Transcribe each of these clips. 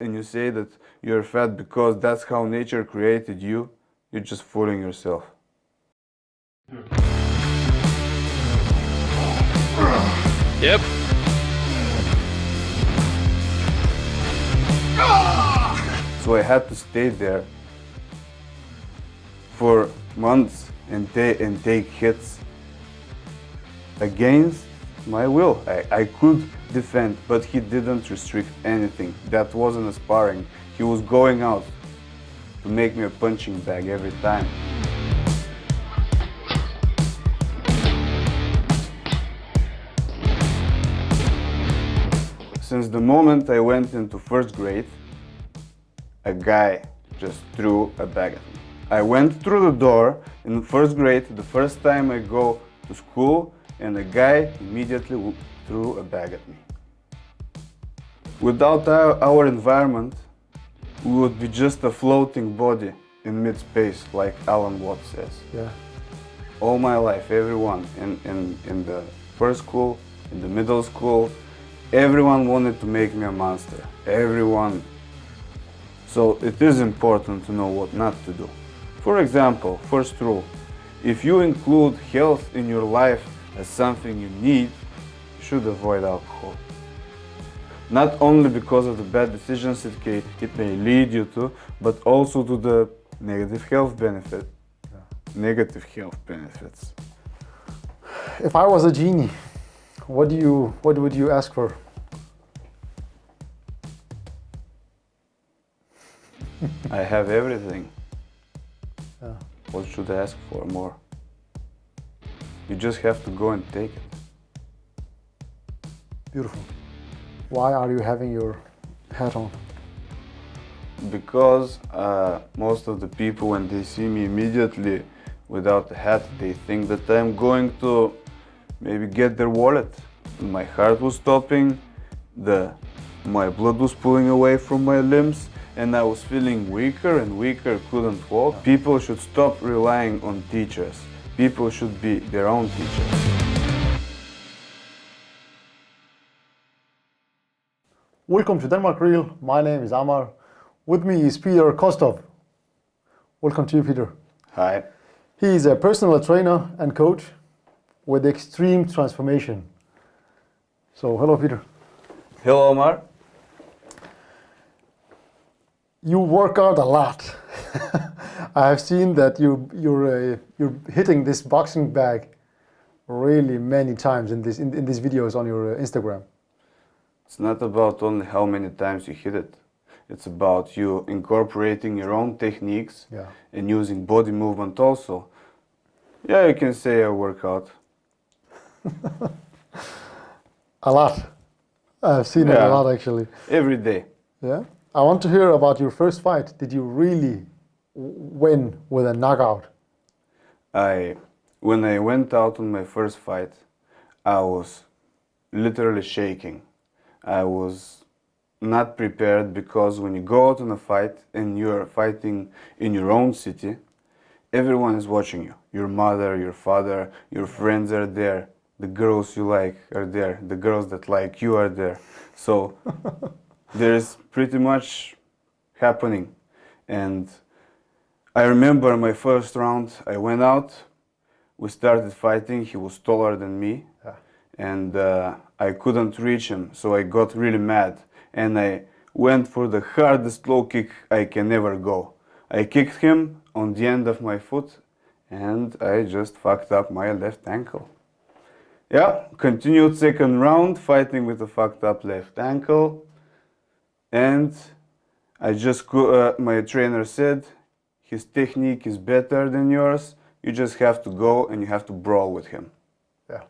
and you say that you're fat because that's how nature created you, you're just fooling yourself. Yep. So I had to stay there for months and take hits against my will. I could defend, but he didn't restrict anything. That wasn't a sparring. He was going out to make me a punching bag every time. Since the moment I went into first grade, a guy just threw a bag at me. I went through the door in first grade, the first time I go to school, and a guy immediately threw a bag at me. Without our environment, we would be just a floating body in mid-space, like Alan Watts says. Yeah. All my life, everyone in the first school, in the middle school, everyone wanted to make me a monster. Everyone. So it is important to know what not to do. For example, first rule, if you include health in your life as something you need, you should avoid alcohol. Not only because of the bad decisions it may lead you to, but also to the negative health benefit. Yeah. Negative health benefits. If I was a genie, what would you ask for? I have everything. Yeah. What should I ask for more? You just have to go and take it. Beautiful. Why are you having your hat on? Because most of the people, when they see me immediately without the hat, they think that I'm going to maybe get their wallet. My heart was stopping, my blood was pulling away from my limbs, and I was feeling weaker and weaker, couldn't walk. People should stop relying on teachers. People should be their own teachers. Welcome to Denmark Reel. My name is Amar. With me is Peter Kostov. Welcome to you, Peter. Hi. He is a personal trainer and coach with extreme transformation. So, hello, Peter. Hello, Omar. You work out a lot. I have seen that you're hitting this boxing bag really many times in these videos on your Instagram. It's not about only how many times you hit it. It's about you incorporating your own techniques and using body movement also. Yeah, you can say I work out. A lot. I've seen it a lot actually. Every day. Yeah. I want to hear about your first fight. Did you really win with a knockout? When I went out on my first fight, I was literally shaking. I was not prepared because when you go out on a fight and you're fighting in your own city, everyone is watching you. Your mother, your father, your friends are there. The girls you like are there. The girls that like you are there. So there's pretty much happening. And I remember my first round, I went out, we started fighting, he was taller than me, and I couldn't reach him, so I got really mad. And I went for the hardest low kick I can ever go. I kicked him on the end of my foot, and I just fucked up my left ankle. Yeah, continued second round, fighting with a fucked up left ankle. And I just, my trainer said, his technique is better than yours. You just have to go and you have to brawl with him. Yeah.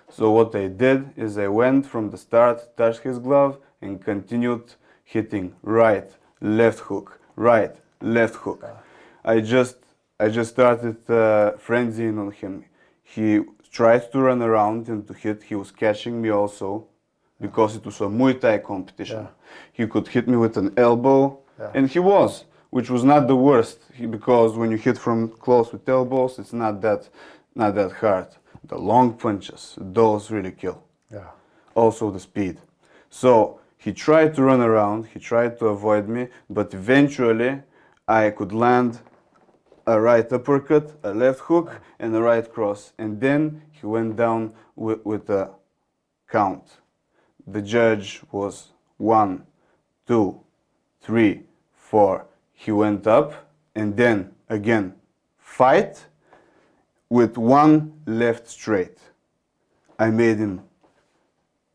So what I did is I went from the start, touched his glove, and continued hitting right, left hook, right, left hook. Yeah. I just started frenzying on him. He tried to run around and to hit. He was catching me also, because it was a Muay Thai competition. Yeah. He could hit me with an elbow, and he was, which was not the worst, because when you hit from close with elbows, it's not that hard. The long punches, those really kill. Yeah. Also the speed. So He tried to run around, he tried to avoid me, but eventually I could land a right uppercut, a left hook, and a right cross. And then he went down with a count. The judge was 1, 2, 3, 4. He went up, and then again, fight with one left straight. I made him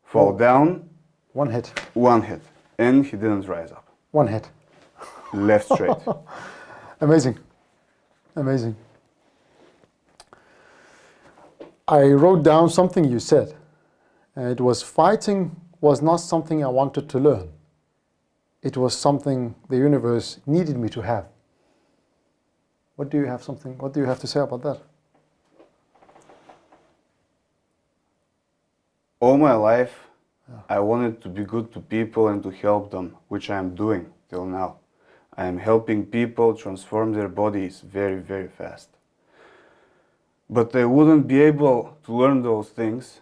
fall down. One hit. One hit. And he didn't rise up. One hit. Left straight. Amazing. Amazing. I wrote down something you said. It was fighting was not something I wanted to learn. It was something the universe needed me to have. What do you have to say about that? All my life, I wanted to be good to people and to help them, which I am doing till now. I am helping people transform their bodies very, very fast. But I wouldn't be able to learn those things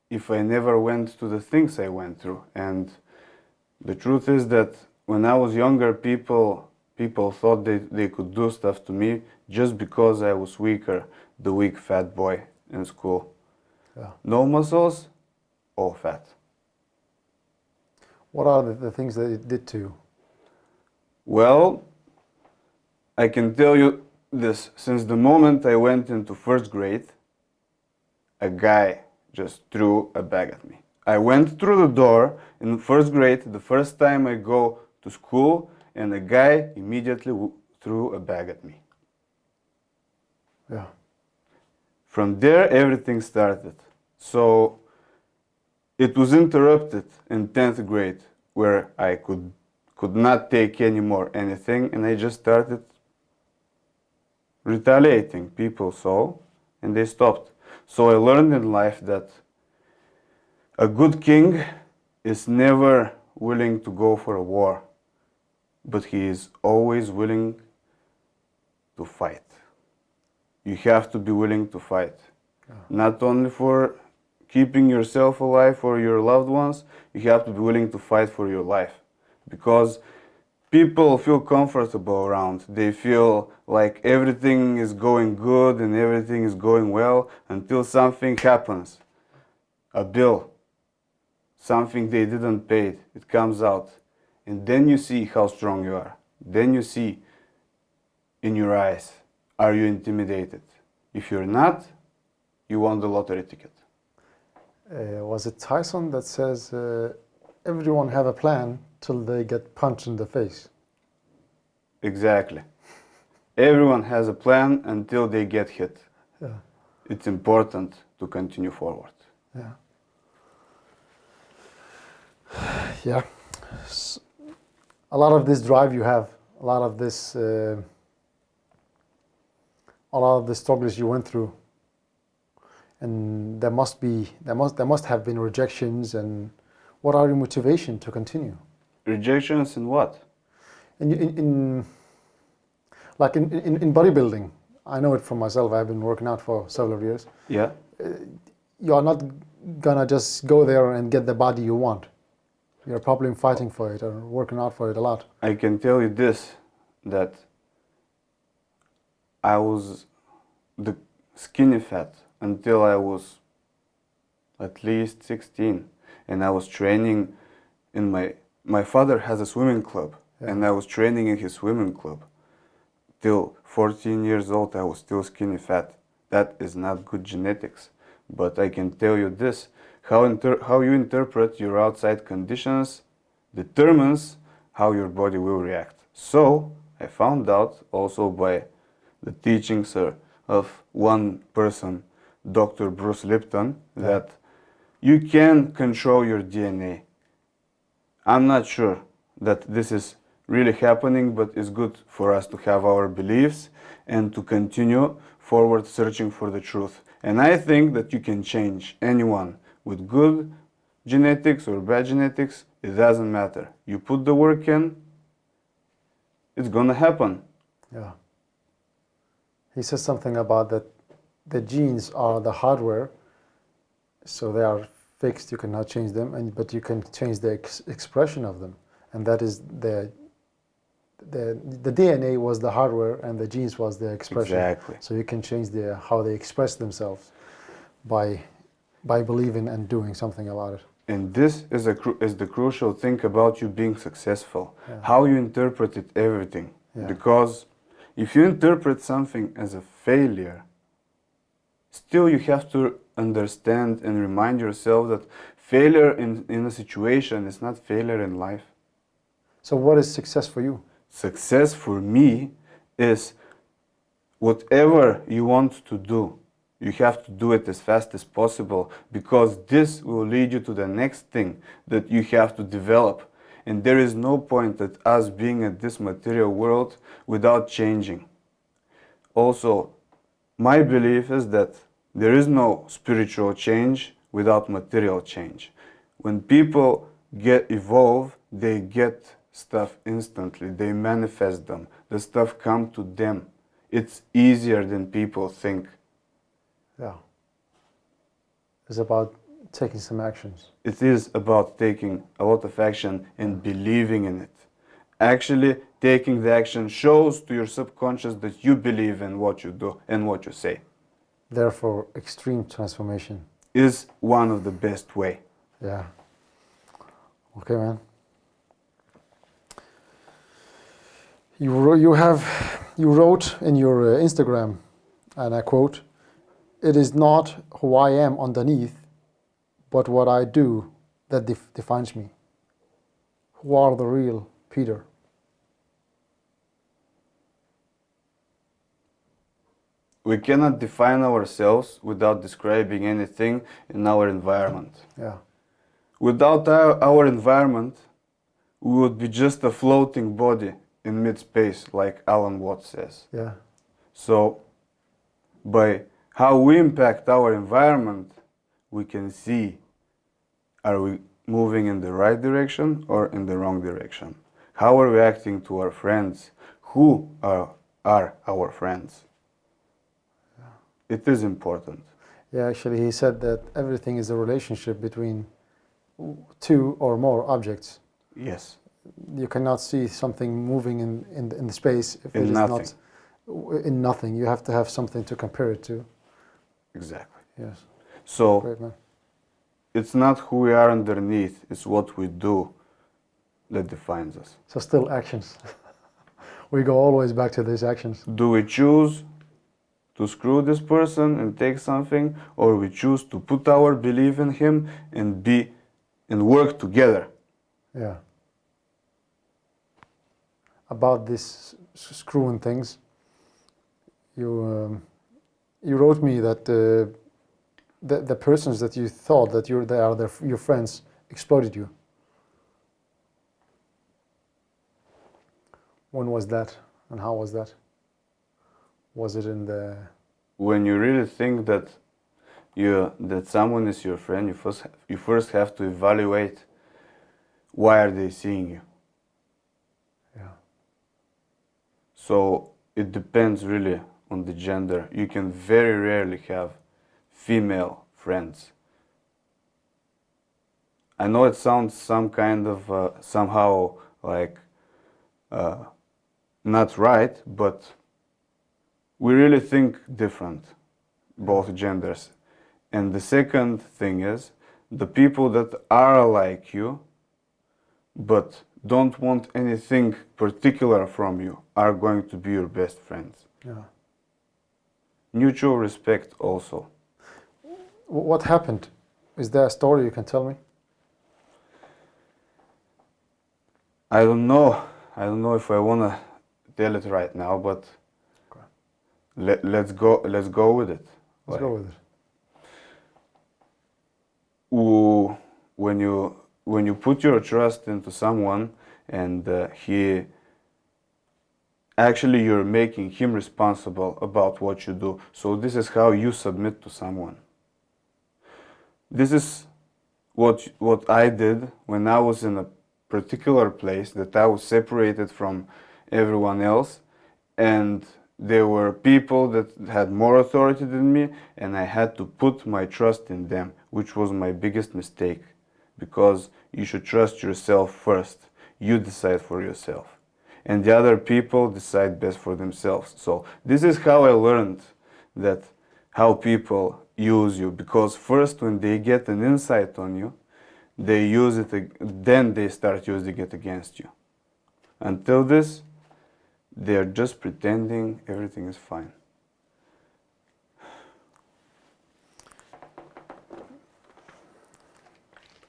if I never went through the things I went through. And the truth is that when I was younger, people thought they could do stuff to me just because I was weaker, the weak fat boy in school. Yeah. No muscles, all fat. What are the things that it did to you? Well, I can tell you this. Since the moment I went into first grade, a guy just threw a bag at me. I went through the door in first grade, the first time I go to school, and a guy immediately threw a bag at me. Yeah. From there, everything started. So it was interrupted in 10th grade, where I could not take anymore anything, and I just started retaliating. People saw, and they stopped. So I learned in life that a good king is never willing to go for a war, but he is always willing to fight. You have to be willing to fight. Yeah. Not only for keeping yourself alive or your loved ones, you have to be willing to fight for your life. Because people feel comfortable around. They feel like everything is going good and everything is going well until something happens. A bill, something they didn't pay, it comes out. And then you see how strong you are. Then you see in your eyes, are you intimidated? If you're not, you won the lottery ticket. Was it Tyson that says everyone have a plan till they get punched in the face? Exactly. Everyone has a plan until they get hit. Yeah. It's important to continue forward. Yeah. Yeah. A lot of this drive you have, a lot of the struggles you went through, and there must have been rejections. And what are your motivation to continue? Rejections in what? In bodybuilding, I know it from myself. I've been working out for several years. Yeah. You are not gonna just go there and get the body you want. You're probably fighting for it or working out for it a lot. I can tell you this, that I was the skinny fat until I was at least 16, and I was training in my father has a swimming club. Yeah. And I was training in his swimming club. Till 14 years old, I was still skinny fat. That is not good genetics. But I can tell you this, how you interpret your outside conditions determines how your body will react. So I found out also by the teachings of one person, Dr. Bruce Lipton, that you can control your DNA. I'm not sure that this is really happening, but it's good for us to have our beliefs and to continue forward searching for the truth. And I think that you can change anyone with good genetics or bad genetics. It doesn't matter. You put the work in, it's gonna happen. Yeah. He says something about that the genes are the hardware, so they are fixed. You cannot change them, but you can change the expression of them, and that is the DNA was the hardware and the genes was the expression. Exactly. So you can change how they express themselves by believing and doing something about it. And this is the crucial thing about you being successful. Yeah. How you interpret everything. Yeah. Because if you interpret something as a failure, still you have to understand and remind yourself that failure in a situation is not failure in life. So what is success for you? Success for me is whatever you want to do, you have to do it as fast as possible, because this will lead you to the next thing that you have to develop. And there is no point at us being at this material world without changing. Also, my belief is that there is no spiritual change without material change. When people evolve, they get stuff instantly. They manifest them. The stuff comes to them. It's easier than people think. Yeah. It's about taking some actions. It is about taking a lot of action and believing in it. Actually, taking the action shows to your subconscious that you believe in what you do and what you say. Therefore, extreme transformation Is one of the best way. Yeah. Okay, man. You wrote in your Instagram, and I quote, "It is not who I am underneath, but what I do that defines me. Who are the real Peter?" We cannot define ourselves without describing anything in our environment. Yeah. Without our environment, we would be just a floating body in mid-space, like Alan Watts says. Yeah. So, by how we impact our environment, we can see, are we moving in the right direction or in the wrong direction? How are we acting to our friends? Who are our friends? It is important. Yeah, actually, he said that everything is a relationship between two or more objects. Yes. You cannot see something moving in the space if In it is nothing. not in nothing. You have to have something to compare it to. Exactly. Yes. So, Great, man. it's not who we are underneath, it's what we do that defines us. So still actions. We go always back to these actions. Do we choose to screw this person and take something, or we choose to put our belief in him and work together? Yeah. About this screwing things, you wrote me that the persons that you thought that your friends exploited you. When was that, and how was that? Was it in the... When you really think that someone is your friend, you first have to evaluate why are they seeing you. Yeah. So it depends really on the gender. You can very rarely have female friends. I know it sounds some kind of somehow like not right, but we really think different, both genders. And the second thing is, the people that are like you, but don't want anything particular from you, are going to be your best friends. Yeah. Mutual respect also. What happened? Is there a story you can tell me? I don't know if I want to tell it right now, but okay. Let's go with it. Let's go with it. When you put your trust into someone and you're making him responsible about what you do. So this is how you submit to someone. This is what I did when I was in a particular place, that I was separated from everyone else, and there were people that had more authority than me, and I had to put my trust in them. which was my biggest mistake, because you should trust yourself first. You decide for yourself, and the other people decide best for themselves. So this is how I learned that how people use you, because first when they get an insight on you, they use it, then they start using it against you. Until this, they're just pretending everything is fine.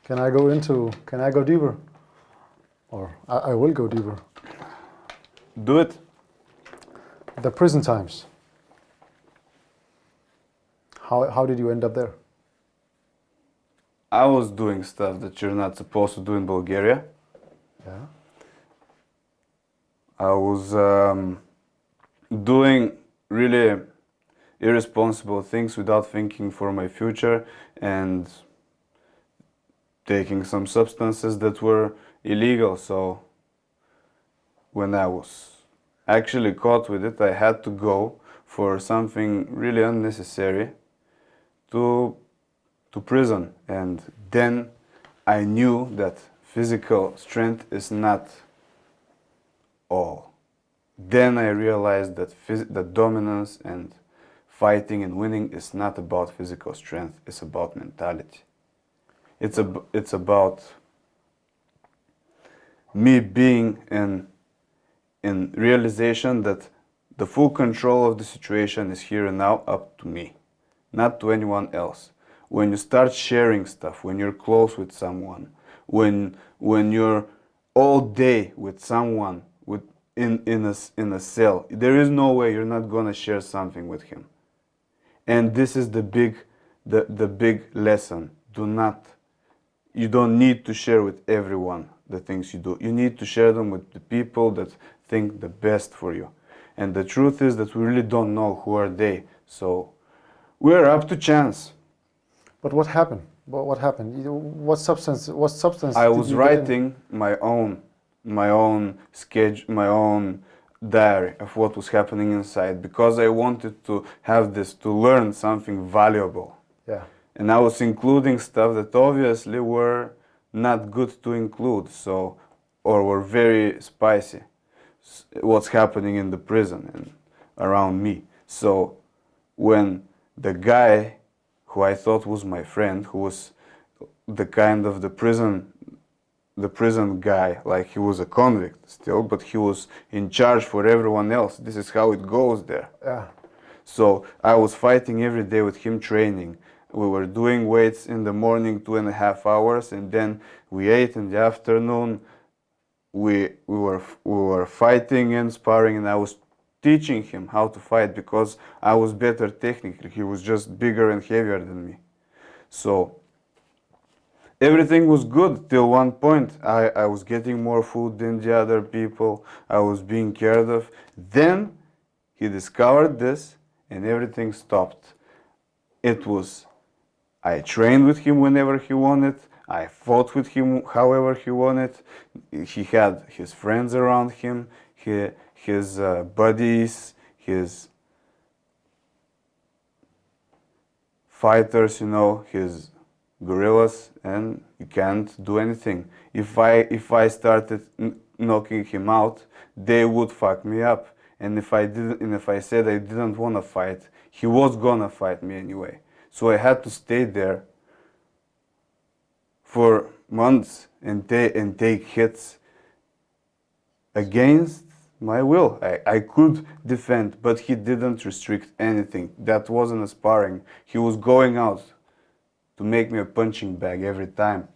Can I go deeper? Or I will go deeper. Do it. The prison times. How did you end up there? I was doing stuff that you're not supposed to do in Bulgaria. Yeah. I was doing really irresponsible things without thinking for my future, and taking some substances that were illegal. So when I was actually caught with it, I had to go for something really unnecessary to prison. And then I knew that physical strength is not all. Then I realized that that dominance and fighting and winning is not about physical strength, it's about mentality. It's about me being in realization that the full control of the situation is here and now up to me, not to anyone else. When you start sharing stuff, when you're close with someone, when you're all day with someone in a cell, there is no way you're not gonna share something with him. And this is the big lesson. You don't need to share with everyone the things you do. You need to share them with the people that think the best for you. And the truth is that we really don't know who are they. So we're up to chance. But what happened? What happened? What substance? I did was you get in? writing my own schedule, my own diary of what was happening inside, because I wanted to have this, to learn something valuable. Yeah. And I was including stuff that obviously were not good to include, so, or were very spicy. What's happening in the prison and around me. So when the guy who I thought was my friend, who was the kind of the prison guy, like he was a convict still, but he was in charge for everyone else. This is how it goes there. Yeah. So I was fighting every day with him, training. We were doing weights in the morning, 2.5 hours, and then we ate in the afternoon. We were fighting and sparring, and I was teaching him how to fight because I was better technically. He was just bigger and heavier than me. So everything was good till one point. I was getting more food than the other people. I was being cared of. Then he discovered this and everything stopped. I trained with him whenever he wanted. I fought with him however he wanted. He had his friends around him, his buddies, his fighters, his guerrillas, and you can't do anything. If I started knocking him out, they would fuck me up. And if I said I didn't want to fight, he was gonna fight me anyway. So I had to stay there for months and take hits against my will. I could defend, but he didn't restrict anything. That wasn't a sparring. He was going out to make me a punching bag every time.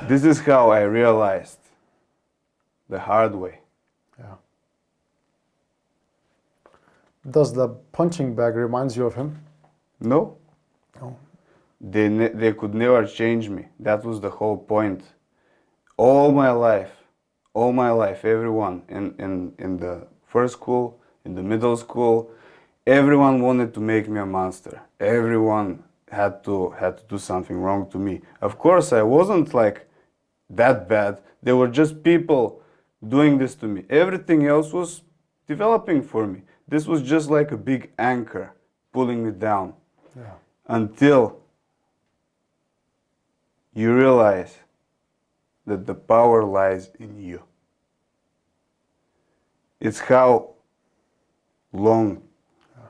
This is how I realized the hard way. Yeah. Does the punching bag reminds you of him? No. No. They could never change me. That was the whole point. All my life, everyone in the first school, in the middle school, everyone wanted to make me a monster. Everyone had to do something wrong to me. Of course, I wasn't like that bad. There were just people doing this to me. Everything else was developing for me. This was just like a big anchor pulling me down. Yeah. until you realize that the power lies in you. It's how long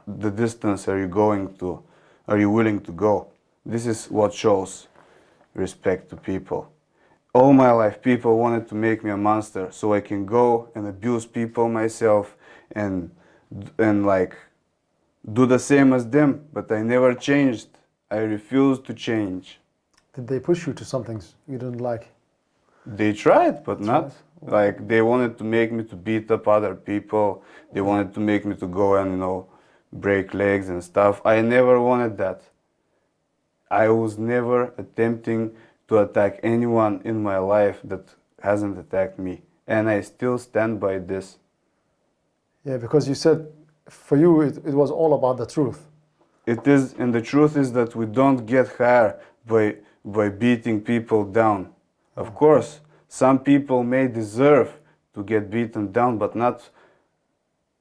the distance are you willing to go. This is what shows respect to people. All my life people wanted to make me a monster so I can go and abuse people myself and like do the same as them, but I never changed. I refused to change. Did they push you to some things you didn't like? They tried, but That's not. right. Like they wanted to make me to beat up other people. They wanted to make me to go and, break legs and stuff. I never wanted that. I was never attempting to attack anyone in my life that hasn't attacked me. And I still stand by this. Yeah, because you said for you it was all about the truth. It is, and the truth is that we don't get higher by beating people down. Of course, some people may deserve to get beaten down, but not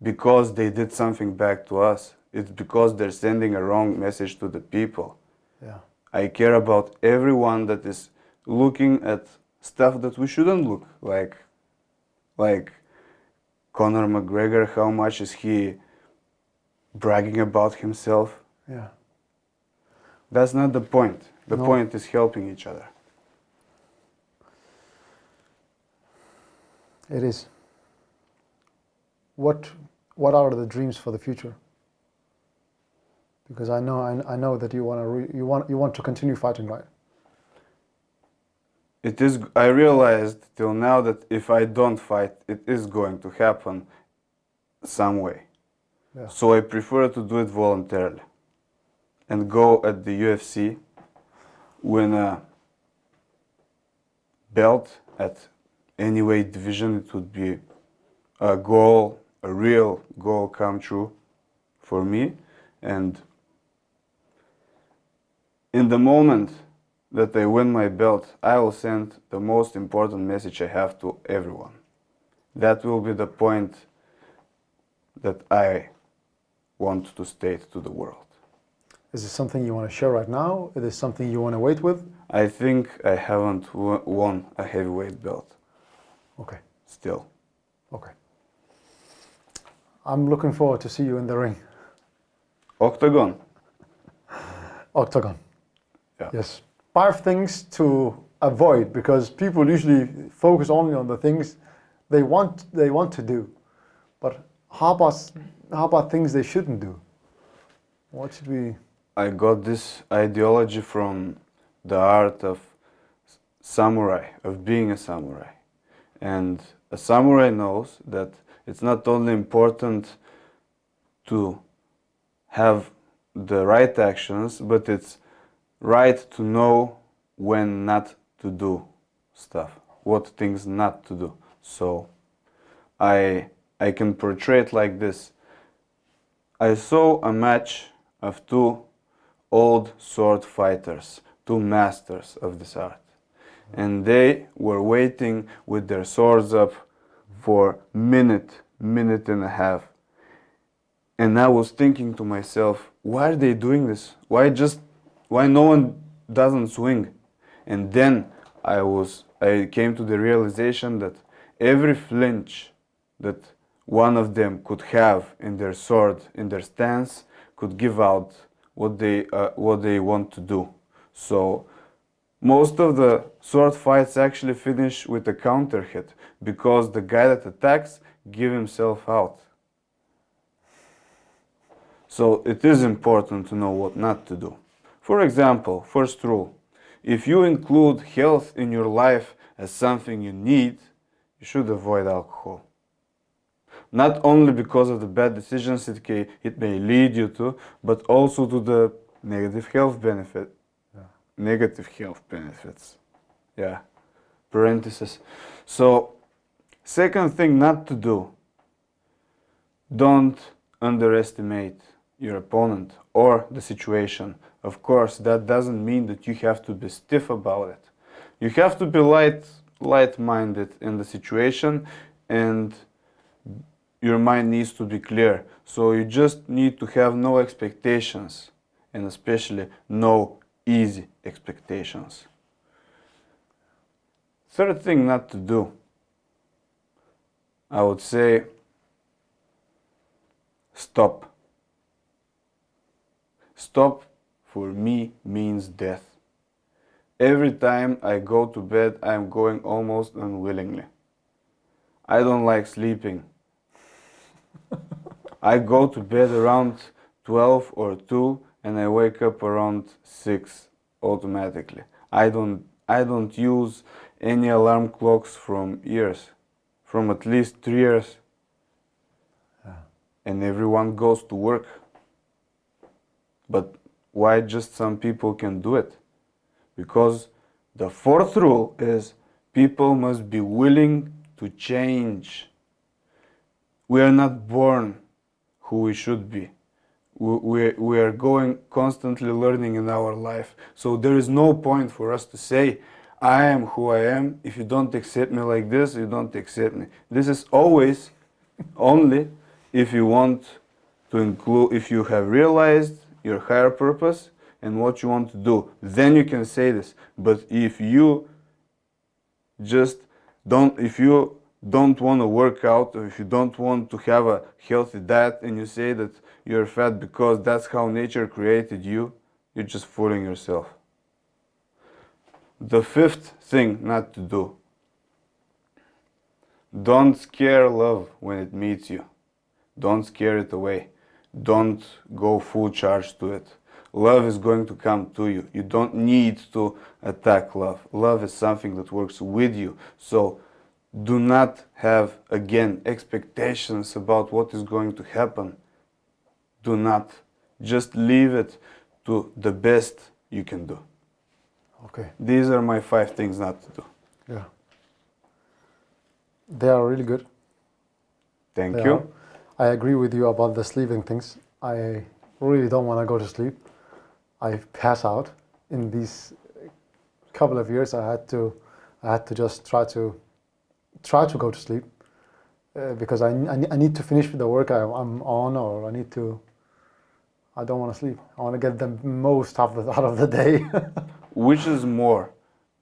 because they did something back to us. It's because they're sending a wrong message to the people. Yeah. I care about everyone that is looking at stuff that we shouldn't look, like Conor McGregor. How much is he bragging about himself? Yeah. That's not the point. The No. point is helping each other. It is. What are the dreams for the future? Because I know that you want to continue fighting, right? It is. I realized till now that if I don't fight, it is going to happen some way. Yeah. So I prefer to do it voluntarily and go at the UFC, win a belt at any weight division. It would be a goal, a real goal come true for me. And in the moment that I win my belt, I will send the most important message I have to everyone. That will be the point that I want to state to the world. Is this something you want to share right now? Is this something you want to wait with? I think I haven't won a heavyweight belt Okay. still. Okay. I'm looking forward to see you in the ring. Octagon. Octagon. Yeah. Yes. 5 things to avoid, because people usually focus only on the things they want to do. But how about things they shouldn't do? What should we? I got this ideology from the art of samurai, of being a samurai. And a samurai knows that it's not only important to have the right actions, but it's right to know when not to do stuff, what things not to do. So I can portray it like this. I saw a match of 2 old sword fighters, 2 masters of this art. And they were waiting with their swords up for minute and a half. And I was thinking to myself, why are they doing this? Why no one doesn't swing? And then I came to the realization that every flinch that one of them could have in their sword, in their stance, could give out what they want to do. So most of the sword fights actually finish with a counter hit, because the guy that attacks gives himself out. So it is important to know what not to do. For example, first rule, if you include health in your life as something you need, you should avoid alcohol. Not only because of the bad decisions it may lead you to, but also to the negative health benefit. Yeah. Negative health benefits. Yeah. Parenthesis. So, second thing not to do, don't underestimate your opponent or the situation. Of course, that doesn't mean that you have to be stiff about it. You have to be light-minded in the situation, and your mind needs to be clear. So you just need to have no expectations and especially no easy expectations. Third thing not to do, I would say, stop. Stop for me means death. Every time I go to bed, I'm going almost unwillingly. I don't like sleeping. I go to bed around 12 or 2 and I wake up around 6 automatically. I don't use any alarm clocks from years, from at least 3 years. And everyone goes to work. But why just some people can do it? Because the fourth rule is people must be willing to change. We are not born who we should be. We are going constantly learning in our life. So there is no point for us to say, I am who I am. If you don't accept me like this, you don't accept me. This is always only if you want to include, if you have realized your higher purpose and what you want to do, then you can say this. But if you don't want to work out, or if you don't want to have a healthy diet and you say that you're fat because that's how nature created you, you're just fooling yourself. The fifth thing not to do, don't scare love when it meets you. Don't scare it away. Don't go full charge to it. Love is going to come to you. You don't need to attack love. Love is something that works with you. So do not have, again, expectations about what is going to happen. Do not. Just leave it to the best you can do. Okay. These are my 5 things not to do. Yeah. They are really good. Thank They you. are. I agree with you about the sleeping things. I really don't want to go to sleep. I pass out. In these couple of years, I had to just try to go to sleep because I need to finish the work I'm on, or I don't want to sleep. I want to get the most out of the day. Which is more,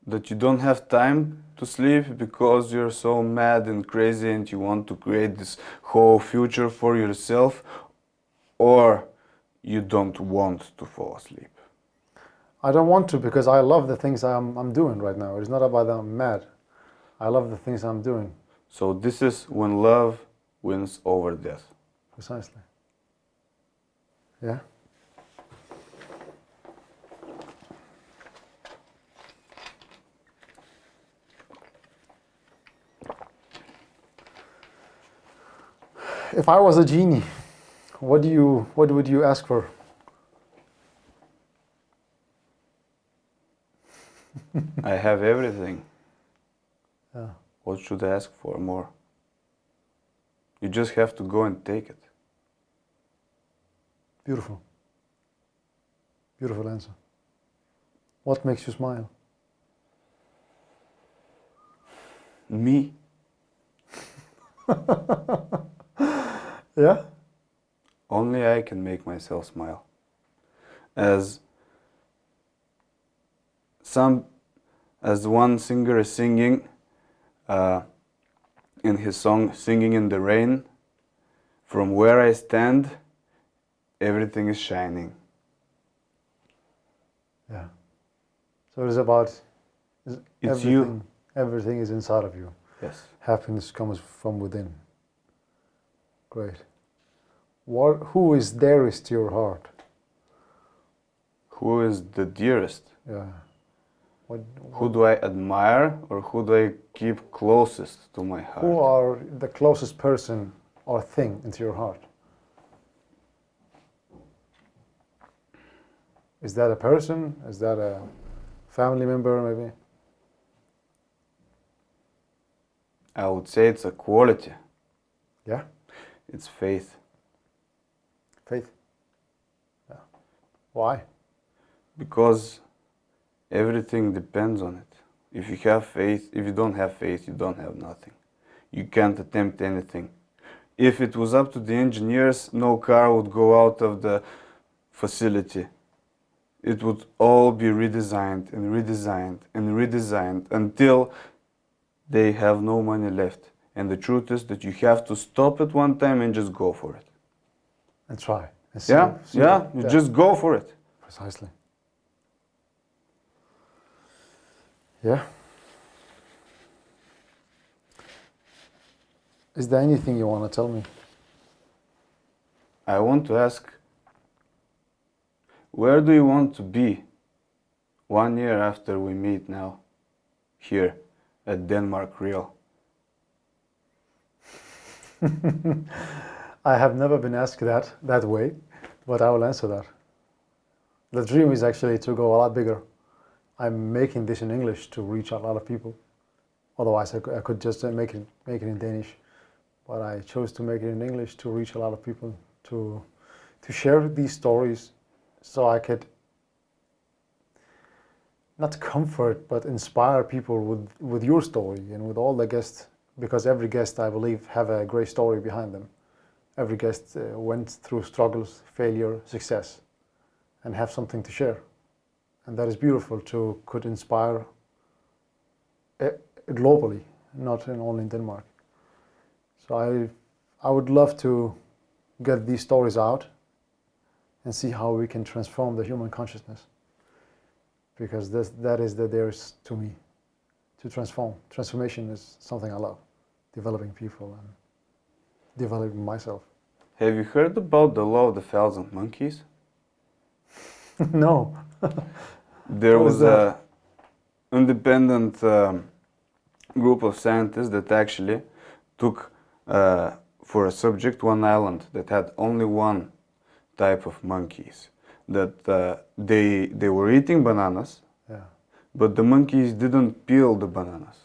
that you don't have time to sleep because you're so mad and crazy and you want to create this whole future for yourself, or you don't want to fall asleep? I don't want to, because I love the things I'm doing right now. It's not about that I'm mad. I love the things I'm doing. So this is when love wins over death. Precisely. Yeah. If I was a genie, what would you ask for? I have everything. Yeah. What should I ask for more? You just have to go and take it. Beautiful. Beautiful answer. What makes you smile? Me? Yeah? Only I can make myself smile. As one singer is singing in his song Singing in the Rain, from where I stand, everything is shining. Yeah. So it's about It's everything. you. Everything is inside of you. Yes. Happiness comes from within. Great. Who is dearest to your heart? Who is the dearest? Yeah. Who do I admire, or who do I keep closest to my heart? Who are the closest person or thing into your heart? Is that a person? Is that a family member, maybe? I would say it's a quality. Yeah? It's faith. Faith. Yeah. Why? Because everything depends on it. If you have faith, if you don't have faith, you don't have nothing. You can't attempt anything. If it was up to the engineers, no car would go out of the facility. it would all be redesigned and redesigned and redesigned until they have no money left. And the truth is that you have to stop at one time and just go for it. And try. And Yeah, you just go for it. Precisely. Yeah. Is there anything you want to tell me? I want to ask, where do you want to be 1 year after we meet now, here at Denmark Real? I have never been asked that way, but I will answer that. The dream is actually to go a lot bigger. I'm making this in English to reach a lot of people. Otherwise, I could just make it in Danish. But I chose to make it in English to reach a lot of people, to share these stories, so I could not comfort, but inspire people with your story and with all the guests. Because every guest, I believe, have a great story behind them. Every guest went through struggles, failure, success, and have something to share. And that is beautiful could inspire globally, not only in Denmark. So I would love to get these stories out and see how we can transform the human consciousness. Because that is the theirs to me, to transform. Transformation is something I love, developing people and developing myself. Have you heard about the law of the 1,000 monkeys? No. There What is was a independent group of scientists that actually took for a subject one island that had only one type of monkeys. That they were eating bananas, Yeah. but the monkeys didn't peel the bananas.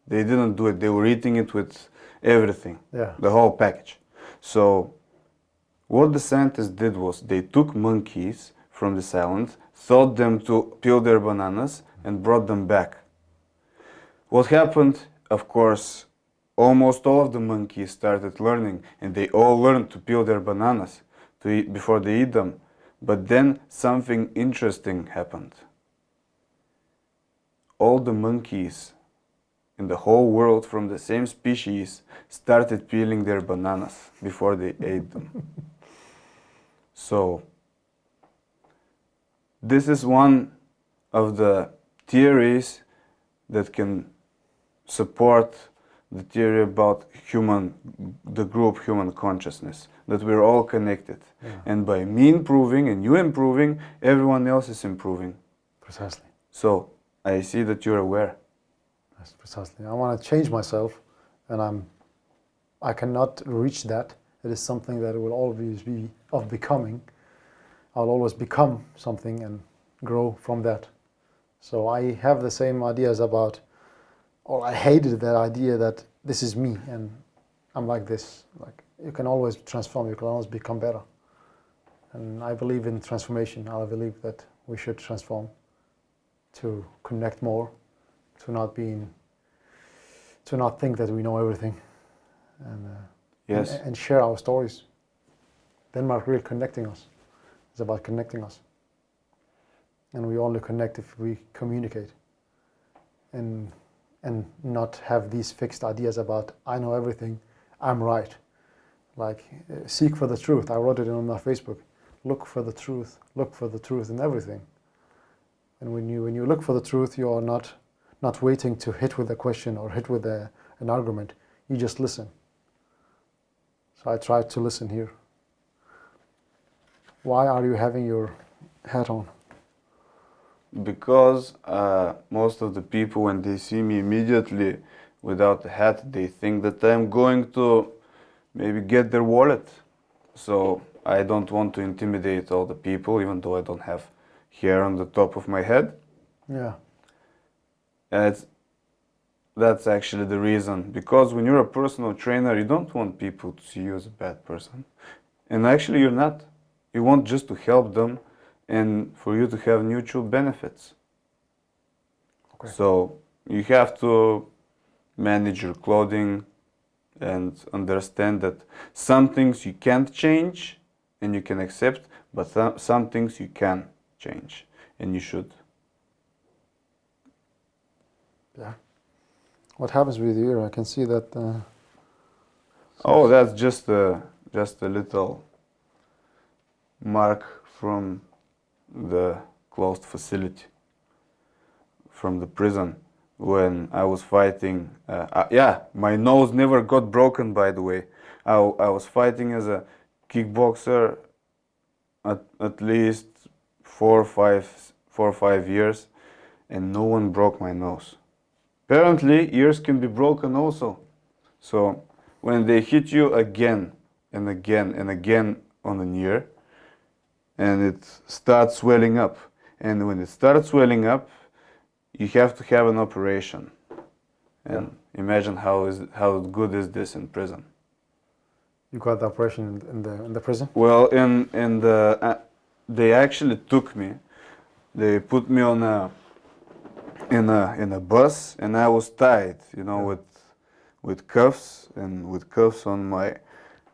They didn't do it. They were eating it with everything, Yeah. the whole package. So what the scientists did was they took monkeys from this island, taught them to peel their bananas, and brought them back. What happened, of course, almost all of the monkeys started learning, and they all learned to peel their bananas to eat before they eat them. But then something interesting happened. All the monkeys in the whole world from the same species started peeling their bananas before they ate them. So this is one of the theories that can support the theory about the group human consciousness, that we're all connected. Yeah. And by me improving and you improving, everyone else is improving. Precisely. So I see that you're aware. Yes, precisely. I want to change myself, and I cannot reach that. It is something that will always be of becoming. I'll always become something and grow from that. So I have the same ideas about, or I hated that idea that this is me and I'm like this. Like, you can always transform, you can always become better. And I believe in transformation. I believe that we should transform to connect more, to not think that we know everything, and Yes. and share our stories. Denmark Real connecting us. It's about connecting us. And we only connect if we communicate. And not have these fixed ideas about, I know everything, I'm right. Like, seek for the truth. I wrote it on my Facebook. Look for the truth. Look for the truth in everything. And when you look for the truth, you are not waiting to hit with a question or hit with an argument. You just listen. So I tried to listen here. Why are you having your hat on? Because most of the people, when they see me immediately without the hat, they think that I'm going to maybe get their wallet. So I don't want to intimidate all the people, even though I don't have hair on the top of my head. Yeah. That's actually the reason. Because when you're a personal trainer, you don't want people to see you as a bad person. And actually you're not. You want just to help them and for you to have mutual benefits. Okay. So you have to manage your clothing and understand that some things you can't change and you can accept, but some things you can change. and you should. Yeah. What happens with your ear? I can see that. Oh, that's just a little mark from the closed facility, from the prison when I was fighting. Yeah, my nose never got broken, by the way. I was fighting as a kickboxer at least 4 or 5 years, and no one broke my nose. Apparently, ears can be broken also. So when they hit you again and again and again on an ear, and it starts swelling up, and when it starts swelling up, you have to have an operation. And imagine how good is this in prison? You got the operation in the prison? Well, in the they actually took me. They put me on in a bus, and I was tied, you know, with cuffs and with cuffs on my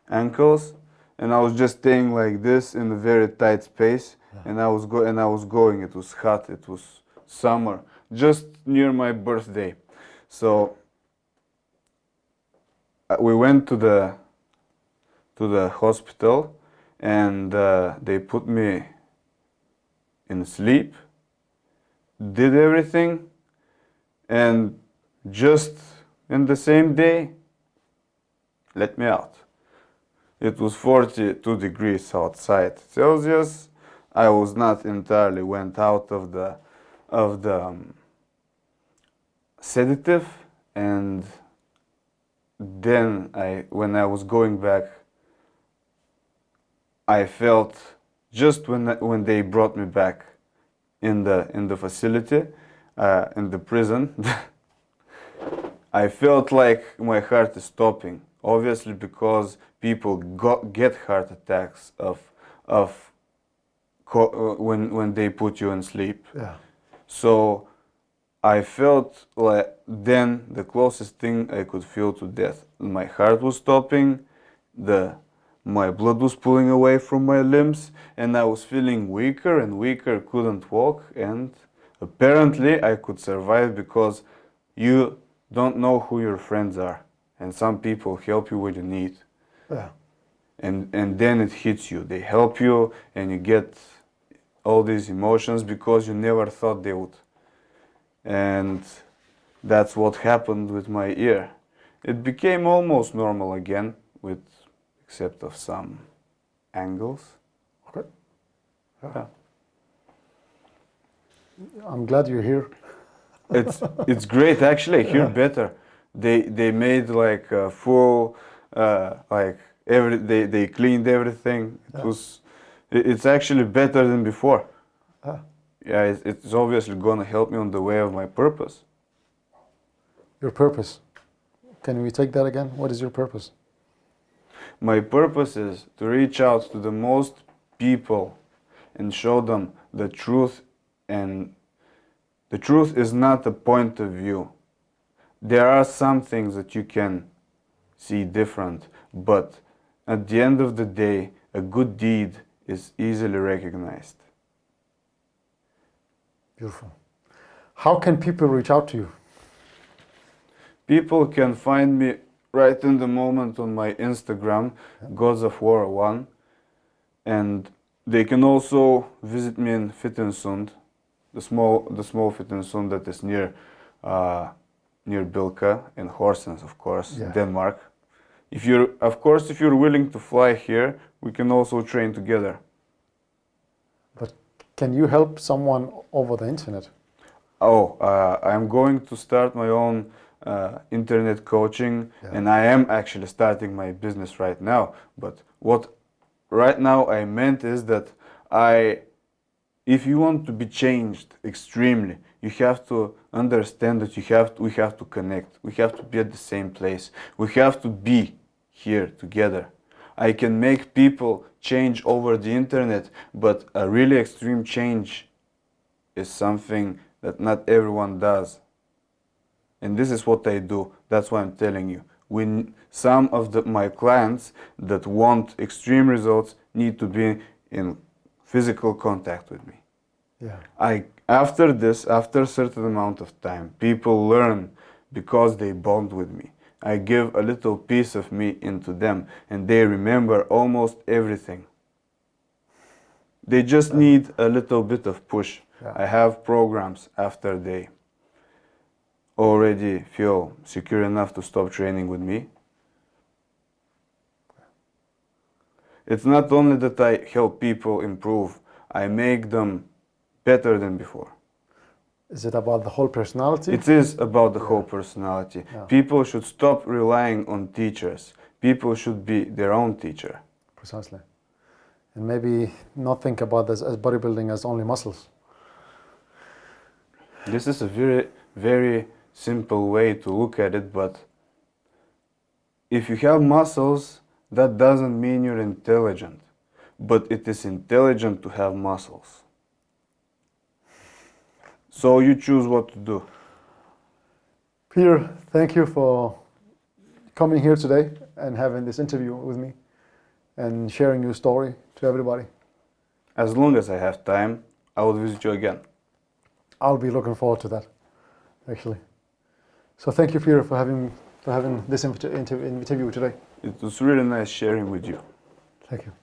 ankles, and I was just staying like this in a very tight space. And I was going. It was hot. It was summer, just near my birthday. So we went to the hospital, and they put me in sleep, did everything, and just in the same day let me out. It was 42 degrees outside Celsius. I was not entirely went out of the sedative, and then when I was going back, I felt just when they brought me back in the facility, in the prison, I felt like my heart is stopping. Obviously, because people get heart attacks when they put you in sleep. Yeah. So I felt like then the closest thing I could feel to death. My heart was stopping, my blood was pulling away from my limbs, and I was feeling weaker and weaker, couldn't walk, and apparently I could survive because you don't know who your friends are, and some people help you when you need. Yeah. And then it hits you. They help you, and you get all these emotions because you never thought they would. And that's what happened with my ear. It became almost normal again, except of some angles. Okay. Yeah. I'm glad you're here. It's great actually. I hear better. They made like a full they cleaned everything. It's actually better than before. Yeah, it's obviously gonna help me on the way of my purpose. Your purpose. Can we take that again? What is your purpose? My purpose is to reach out to the most people and show them the truth, and the truth is not a point of view. There are some things that you can see different, but at the end of the day, a good deed is easily recognized. Beautiful. How can people reach out to you? People can find me right in the moment on my Instagram, Gods of War 1, and they can also visit me in Fittensund, the small Fittensund that is near Bilka, and Horsens, of course, Denmark. If you're willing to fly here, we can also train together. But can you help someone over the internet? I'm going to start my own internet coaching, and I am actually starting my business right now. But what right now I meant is that if you want to be changed extremely, you have to understand that we have to connect. We have to be at the same place. We have to be here together. I can make people change over the internet, but a really extreme change is something that not everyone does. And this is what I do. That's why I'm telling you. Some of my clients that want extreme results need to be in physical contact with me. Yeah. After this, after a certain amount of time, people learn because they bond with me. I give a little piece of me into them, and they remember almost everything. They just need a little bit of push. Yeah. I have programs after they already feel secure enough to stop training with me. It's not only that I help people improve, I make them better than before. Is it about the whole personality? It is about the whole personality. Yeah. People should stop relying on teachers. People should be their own teacher. Precisely. And maybe not think about this as bodybuilding as only muscles. This is a very, very simple way to look at it, but if you have muscles, that doesn't mean you're intelligent. But it is intelligent to have muscles. So you choose what to do. Peter, thank you for coming here today and having this interview with me and sharing your story to everybody. As long as I have time, I will visit you again. I'll be looking forward to that, actually. So thank you, Peter, for having this interview today. It was really nice sharing with you. Thank you.